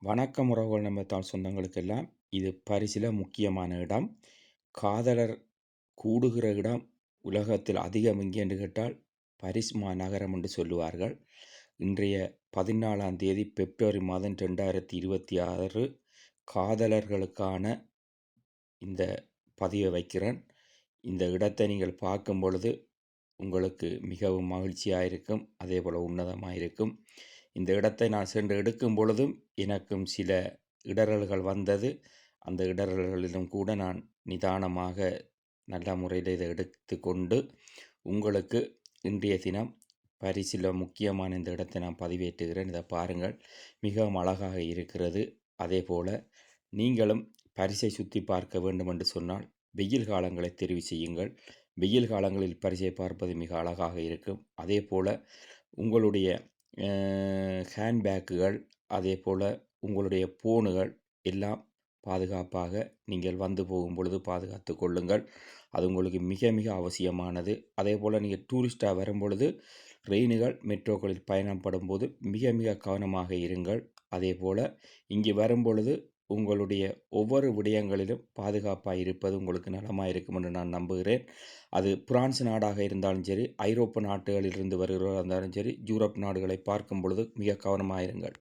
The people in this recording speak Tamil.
வணக்கம் உறவுகள் நம்ம சொந்தங்களுக்கெல்லாம் இது பரிசில முக்கியமான இடம். காதலர் கூடுகிற இடம் உலகத்தில் அதிகம் எங்கே என்று கேட்டால் பாரிஸ் மாநகரம் என்று சொல்லுவார்கள். இன்றைய 14ஆம் தேதி பிப்ரவரி மாதம் 2026 காதலர்களுக்கான இந்த பதிவை வைக்கிறேன். இந்த இடத்தை நீங்கள் பார்க்கும் பொழுது உங்களுக்கு மிகவும் மகிழ்ச்சியாக இருக்கும், அதே போல் உன்னதமாக இருக்கும். இந்த இடத்தை நான் சென்று எடுக்கும் பொழுதும் எனக்கும் சில இடரல்கள் வந்தது. அந்த இடரல்களிலும் கூட நான் நிதானமாக நல்ல முறையில் இதை எடுத்து கொண்டு உங்களுக்கு இன்றைய தினம் பரிசில் முக்கியமான இந்த இடத்தை நான் பதிவேற்றுகிறேன். இதை பாருங்கள், மிகவும் அழகாக இருக்கிறது. அதே போல் நீங்களும் பரிசை சுற்றி பார்க்க வேண்டும் என்று சொன்னால் வெயில் காலங்களை தெரிவு செய்யுங்கள். வெயில் காலங்களில் பரிசை பார்ப்பது மிக அழகாக இருக்கும். அதே போல் உங்களுடைய ஹேண்ட்பேக்குகள், அதே போல் உங்களுடைய ஃபோனுகள் எல்லாம் பாதுகாப்பாக நீங்கள் வந்து போகும் பொழுது பாதுகாத்து கொள்ளுங்கள். அது உங்களுக்கு மிக மிக அவசியமானது. அதே போல் நீங்கள் டூரிஸ்டாக வரும் பொழுது ட்ரெயினுகள் மெட்ரோக்களில் பயணப்படும் போது மிக மிக கவனமாக இருங்கள். அதே போல் இங்கே வரும் பொழுது உங்களுடைய ஒவ்வொரு விடயங்களிலும் பாதுகாப்பாக இருப்பது உங்களுக்கு நலமாக இருக்கும் என்று நான் நம்புகிறேன். அது பிரான்ஸ் நாடாக இருந்தாலும் சரி, ஐரோப்பா நாடுகளிலிருந்து வருகிறவர்களாக இருந்தாலும் சரி, யூரோப் நாடுகளை பார்க்கும் பொழுது மிக கவனமாக இருங்கள்.